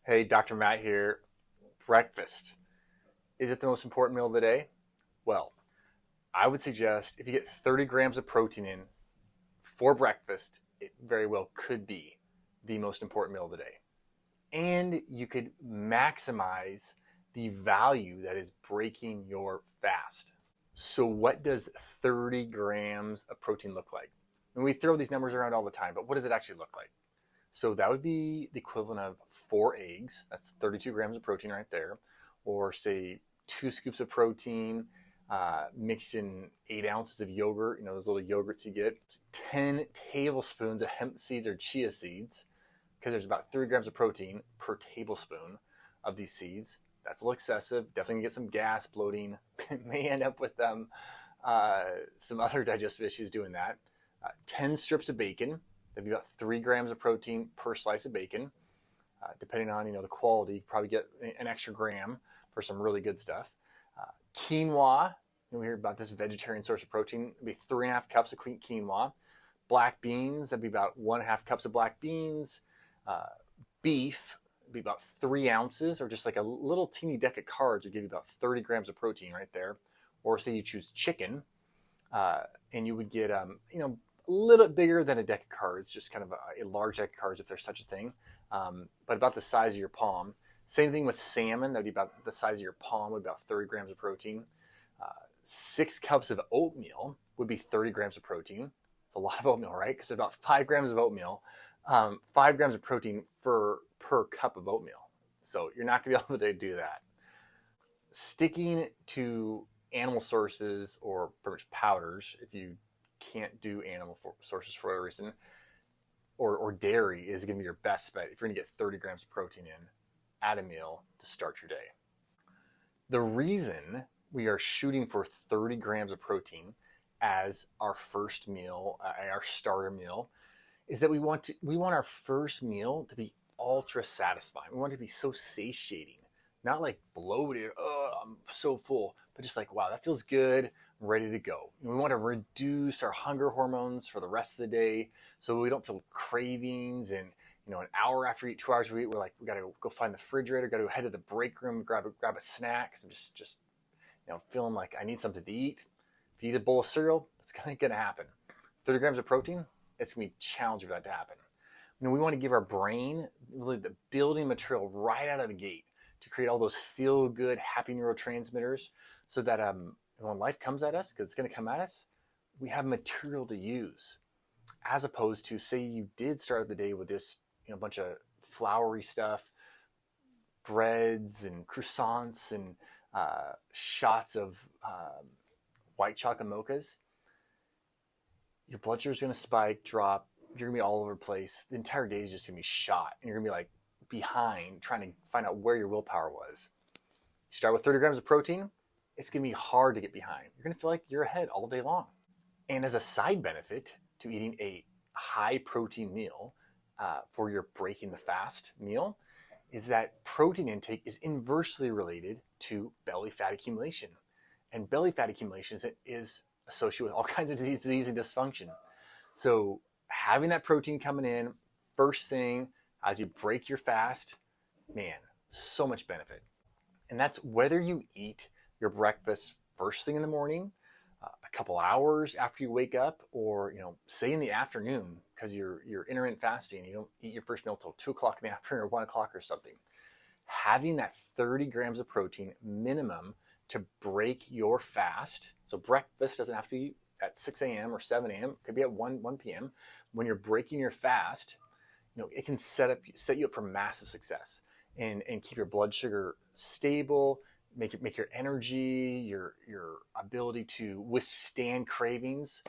Hey, Dr. Matt here. Breakfast. Is it the most important meal of the day? Well, I would suggest if you get 30 grams of protein in for breakfast, it very well could be the most important meal of the day. And you could maximize the value that is breaking your fast. So, what does 30 grams of protein look like? And we throw these numbers around all the time, but what does it actually look like? So that would be the equivalent of 4 eggs. That's 32 grams of protein right there. Or say 2 scoops of protein mixed in 8 ounces of yogurt, those little yogurts you get. 10 tablespoons of hemp seeds or chia seeds, because there's about 3 grams of protein per tablespoon of these seeds. That's a little excessive. Definitely get some gas, bloating. May end up with some other digestive issues doing that. 10 strips of bacon. That'd be about 3 grams of protein per slice of bacon. Depending on the quality, you probably get an extra gram for some really good stuff. Quinoa, we hear about this vegetarian source of protein. It'd be 3.5 cups of quinoa. Black beans, that'd be about 1.5 cups of black beans. Beef would be about 3 ounces, or just like a little teeny deck of cards would give you about 30 grams of protein right there. Or say you choose chicken, and you would get a little bit bigger than a deck of cards, just kind of a large deck of cards if there's such a thing, but about the size of your palm. Same thing with salmon. That'd be about the size of your palm, with about 30 grams of protein. 6 cups of oatmeal would be 30 grams of protein. It's a lot of oatmeal, right? Because there's about 5 grams of oatmeal, 5 grams of protein per cup of oatmeal. So you're not going to be able to do that. Sticking to animal sources or pretty much powders, if you can't do animal sources for whatever reason, or dairy, is going to be your best bet if you're going to get 30 grams of protein in at a meal to start your day. The reason we are shooting for 30 grams of protein as our first meal, our starter meal, is that we want our first meal to be ultra satisfying. We want it to be so satiating, not like bloated, I'm so full, but just like, wow, that feels good, I'm ready to go. We want to reduce our hunger hormones for the rest of the day so we don't feel cravings, and an hour after we eat, 2 hours after we eat, we're like, we got to go find the refrigerator, got to head to the break room, grab a snack, because I'm just feeling like I need something to eat. If you eat a bowl of cereal, it's going to happen. 30 grams of protein, it's going to be challenging for that to happen. We want to give our brain really the building material right out of the gate to create all those feel-good, happy neurotransmitters, so that when life comes at us, because it's going to come at us, we have material to use. As opposed to, say you did start the day with this a bunch of floury stuff, breads and croissants and shots of white chocolate mochas, your blood sugar is going to spike, drop, you're going to be all over the place. The entire day is just going to be shot, and you're going to be like behind trying to find out where your willpower was. You start with 30 grams of protein, it's going to be hard to get behind. You're going to feel like you're ahead all day long. And as a side benefit to eating a high protein meal for your breaking the fast meal, is that protein intake is inversely related to belly fat accumulation. And belly fat accumulation is associated with all kinds of disease and dysfunction. So having that protein coming in first thing as you break your fast, man, so much benefit. And that's whether you eat your breakfast first thing in the morning, a couple hours after you wake up, or say in the afternoon, because you're intermittent fasting, you don't eat your first meal till 2 o'clock in the afternoon or 1 o'clock or something. Having that 30 grams of protein minimum to break your fast. So breakfast doesn't have to be at 6 a.m. or 7 a.m. It could be at 1 p.m. When you're breaking your fast, it can set you up for massive success and keep your blood sugar stable, make your energy, your ability to withstand cravings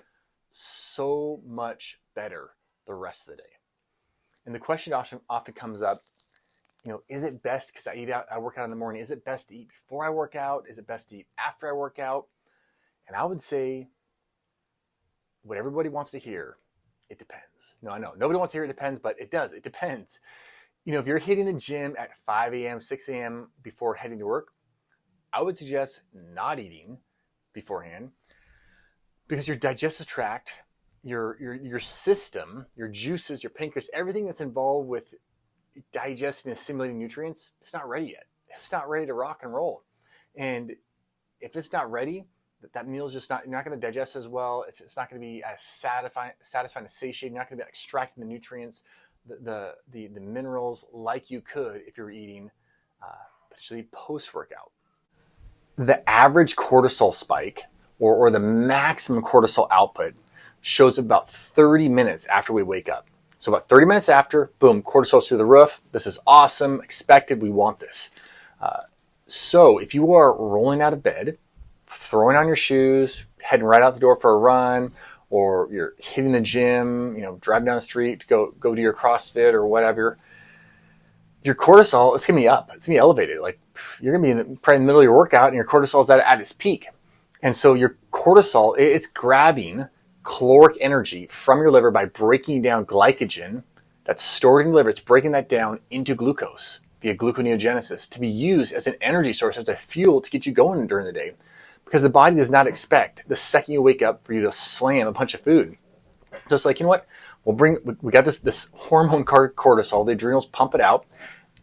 so much better the rest of the day. And the question often comes up, is it best, because I work out in the morning, is it best to eat before I work out? Is it best to eat after I work out? And I would say what everybody wants to hear, it depends. No, I know nobody wants to hear it depends, but it does. It depends. If you're hitting the gym at 5 a.m., 6 a.m. before heading to work, I would suggest not eating beforehand, because your digestive tract, your system, your juices, your pancreas, everything that's involved with digesting and assimilating nutrients, it's not ready yet. It's not ready to rock and roll. And if it's not ready, that meal is just not, you're not going to digest as well. It's not going to be as satisfying and satiating. You're not going to be extracting the nutrients, the minerals like you could if you were eating potentially post-workout. The average cortisol spike or the maximum cortisol output shows about 30 minutes after we wake up. So about 30 minutes after, boom, cortisol's through the roof. This is awesome, expected, we want this. So if you are rolling out of bed, throwing on your shoes, heading right out the door for a run, or you're hitting the gym, driving down the street to go do your CrossFit or whatever, your cortisol, it's gonna be up. It's gonna be elevated. Like you're gonna be probably in the middle of your workout and your cortisol is at its peak. And so your cortisol, it's grabbing caloric energy from your liver by breaking down glycogen that's stored in the liver. It's breaking that down into glucose via gluconeogenesis to be used as an energy source, as a fuel to get you going during the day. Because the body does not expect the second you wake up for you to slam a bunch of food. Just like, you know what? We got this hormone called cortisol. The adrenals pump it out,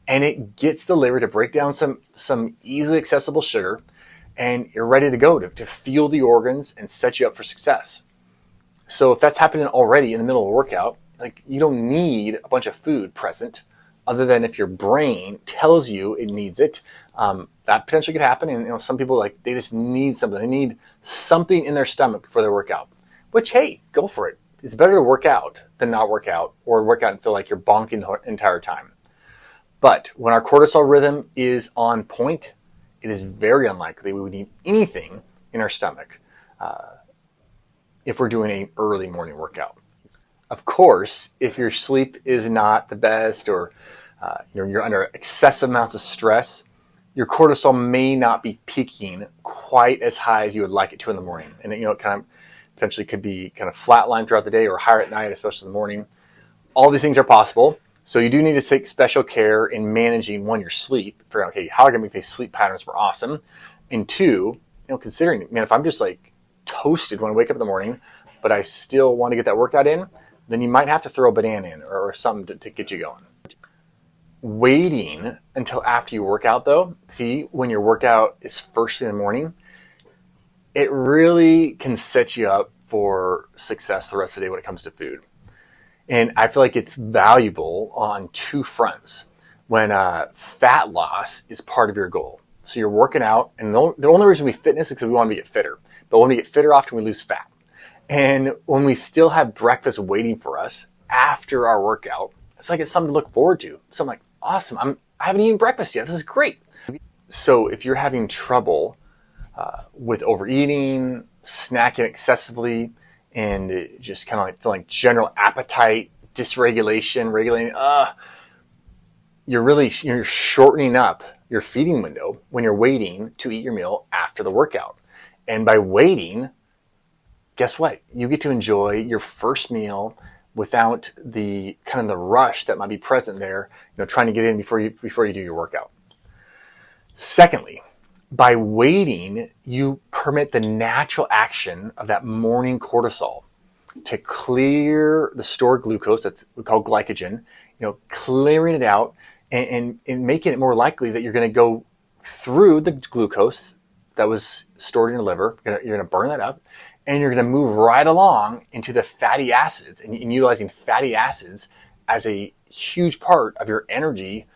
and it gets the liver to break down some easily accessible sugar, and you're ready to go to fuel the organs and set you up for success. So if that's happening already in the middle of a workout, like you don't need a bunch of food present, other than if your brain tells you it needs it. That potentially could happen. And some people, like, they just need something. They need something in their stomach before they work out. Which, hey, go for it. It's better to work out than not work out, or work out and feel like you're bonking the entire time. But when our cortisol rhythm is on point, it is very unlikely we would need anything in our stomach if we're doing an early morning workout. Of course, if your sleep is not the best, or you're under excessive amounts of stress, your cortisol may not be peaking quite as high as you would like it to in the morning. And it kind of potentially could be kind of flatline throughout the day or higher at night, especially in the morning. All these things are possible. So you do need to take special care in managing, one, your sleep, figuring out, okay, how am I going to make these sleep patterns more awesome? And two, considering, man, if I'm just like toasted when I wake up in the morning, but I still want to get that workout in, then you might have to throw a banana in or something to get you going. Waiting until after you work out, though, see, when your workout is first in the morning, it really can set you up for success the rest of the day when it comes to food. And I feel like it's valuable on two fronts. When fat loss is part of your goal. So you're working out, and the only reason we fitness is because we want to get fitter. But when we get fitter, often we lose fat. And when we still have breakfast waiting for us after our workout, it's something to look forward to. So I'm like, awesome, I haven't eaten breakfast yet. This is great. So if you're having trouble with overeating, snacking excessively, and just kind of like feeling general appetite, dysregulation, regulating, you're shortening up your feeding window when you're waiting to eat your meal after the workout. And by waiting, guess what? You get to enjoy your first meal without the kind of the rush that might be present there, trying to get in before you do your workout. Secondly, by waiting, you permit the natural action of that morning cortisol to clear the stored glucose, that's we call glycogen, clearing it out and making it more likely that you're going to go through the glucose that was stored in your liver. You're going to burn that up, and you're going to move right along into the fatty acids and utilizing fatty acids as a huge part of your energy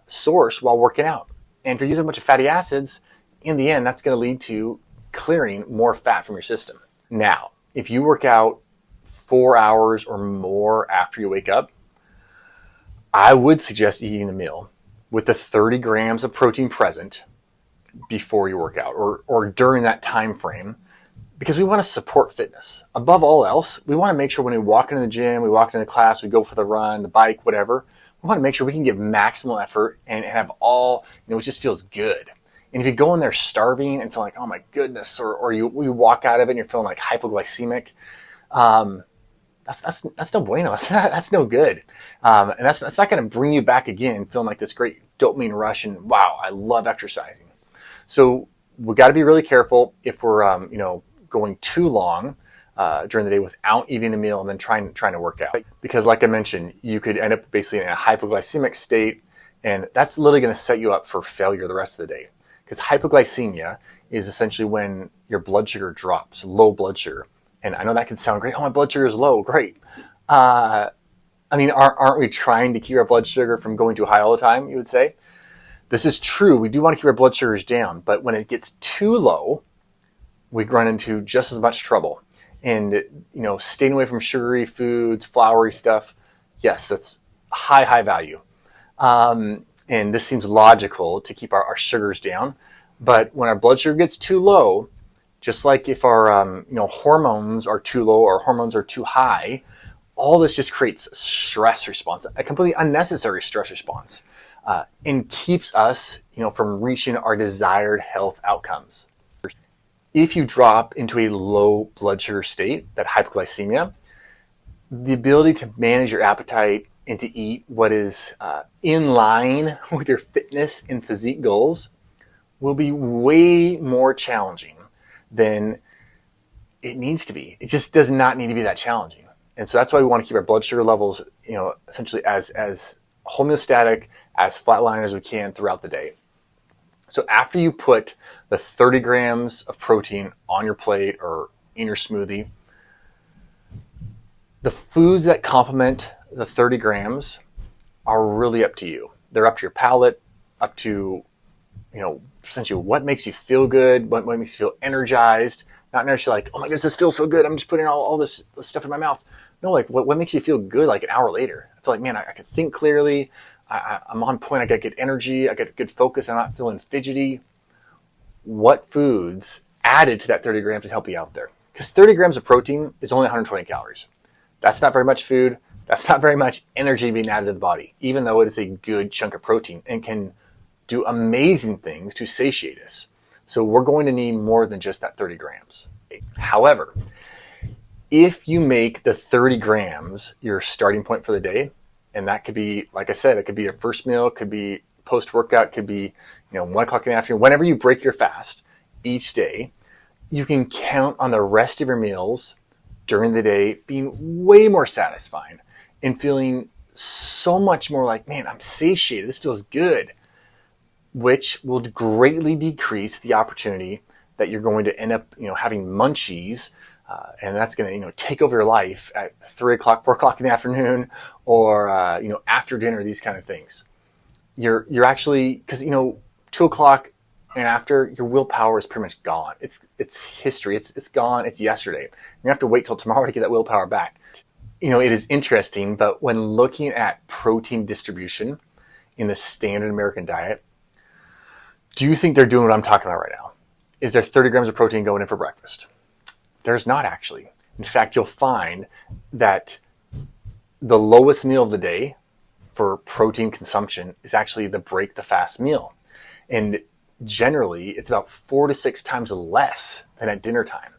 source while working out. And if you're using a bunch of fatty acids, in the end, that's going to lead to clearing more fat from your system. Now, if you work out 4 hours or more after you wake up, I would suggest eating a meal with the 30 grams of protein present before you work out or during that time frame, because we want to support fitness. Above all else, we want to make sure when we walk into the gym, we walk into class, we go for the run, the bike, whatever, we want to make sure we can give maximal effort and have all, it just feels good. And if you go in there starving and feel like, oh my goodness, or you walk out of it and you're feeling like hypoglycemic, that's no bueno. That's no good. And that's not going to bring you back again feeling like this great dopamine rush and wow, I love exercising. So we got to be really careful if we're going too long during the day without eating a meal and then trying to work out. Because like I mentioned, you could end up basically in a hypoglycemic state, and that's literally going to set you up for failure the rest of the day. Because hypoglycemia is essentially when your blood sugar drops, low blood sugar. And I know that can sound great. Oh, my blood sugar is low. Great. I mean, aren't we trying to keep our blood sugar from going too high all the time, you would say? This is true. We do want to keep our blood sugars down. But when it gets too low, we run into just as much trouble. And, staying away from sugary foods, floury stuff, yes, that's high value. And this seems logical to keep our sugars down. But when our blood sugar gets too low, just like if our hormones are too low or hormones are too high, all this just creates a stress response, a completely unnecessary stress response, and keeps us from reaching our desired health outcomes. If you drop into a low blood sugar state, that hypoglycemia, the ability to manage your appetite and to eat what is in line with your fitness and physique goals will be way more challenging than it needs to be. It just does not need to be that challenging. And so that's why we want to keep our blood sugar levels, essentially as homeostatic, as flatline as we can throughout the day. So after you put the 30 grams of protein on your plate or in your smoothie, the foods that complement the 30 grams are really up to you. They're up to your palate, up to, essentially what makes you feel good, what makes you feel energized. Not necessarily like, oh my goodness, this feels so good, I'm just putting all this stuff in my mouth. No, like what makes you feel good like an hour later? I feel like, man, I can think clearly, I'm on point, I got good energy, I got good focus, I'm not feeling fidgety. What foods added to that 30 grams to help you out there? Because 30 grams of protein is only 120 calories. That's not very much food. That's not very much energy being added to the body, even though it is a good chunk of protein and can do amazing things to satiate us. So we're going to need more than just that 30 grams. However, if you make the 30 grams your starting point for the day, and that could be, like I said, it could be your first meal, it could be post-workout, it could be 1 o'clock in the afternoon, whenever you break your fast each day, you can count on the rest of your meals during the day being way more satisfying and feeling so much more like, man, I'm satiated, this feels good, which will greatly decrease the opportunity that you're going to end up, having munchies, and that's going to, take over your life at 3 o'clock, 4 o'clock in the afternoon, or after dinner, these kind of things. You're actually, because 2 o'clock and after, your willpower is pretty much gone. It's history. It's gone. It's yesterday. You have to wait till tomorrow to get that willpower back. It is interesting, but when looking at protein distribution in the standard American diet, do you think they're doing what I'm talking about right now? Is there 30 grams of protein going in for breakfast? There's not actually. In fact, you'll find that the lowest meal of the day for protein consumption is actually the break the fast meal. And generally, it's about 4 to 6 times less than at dinner time.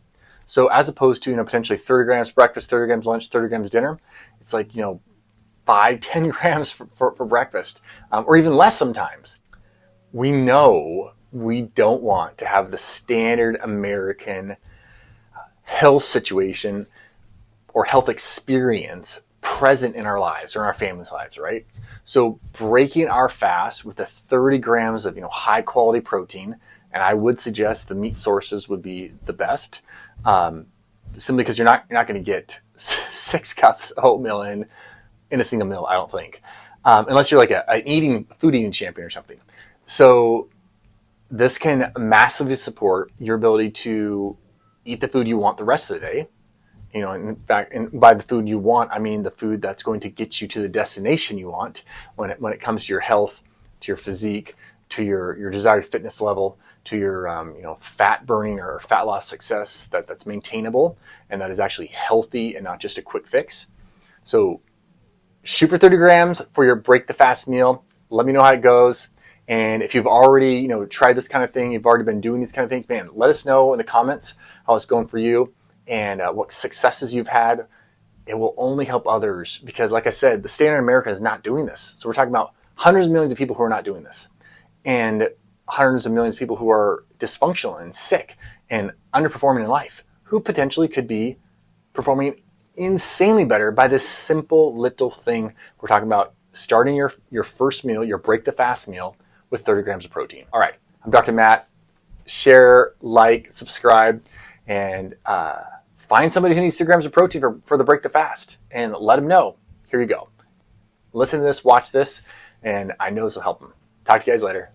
So as opposed to, potentially 30 grams breakfast, 30 grams lunch, 30 grams dinner, it's like, 5, 10 grams for breakfast, or even less sometimes. We know we don't want to have the standard American health situation or health experience present in our lives or in our family's lives, right? So breaking our fast with the 30 grams of high quality protein, and I would suggest the meat sources would be the best, simply because you're not going to get 6 cups of oatmeal in a single meal, I don't think, unless you're like an food eating champion or something. So this can massively support your ability to eat the food you want the rest of the day. In fact, and by the food you want, I mean the food that's going to get you to the destination you want when it comes to your health, to your physique, to your desired fitness level, to your fat burning or fat loss success that's maintainable and that is actually healthy and not just a quick fix. So shoot for 30 grams for your break the fast meal. Let me know how it goes. And if you've already, tried this kind of thing, you've already been doing these kind of things, man, let us know in the comments how it's going for you and what successes you've had. It will only help others because, like I said, the standard American is not doing this. So we're talking about hundreds of millions of people who are not doing this and hundreds of millions of people who are dysfunctional and sick and underperforming in life who potentially could be performing insanely better by this simple little thing we're talking about, starting your first meal, your break the fast meal, with 30 grams of protein. All right, I'm Dr. Matt. Share, like, subscribe, and find somebody who needs 2 grams of protein for the break the fast, and let them know. Here you go. Listen to this, watch this, and I know this will help them. Talk to you guys later.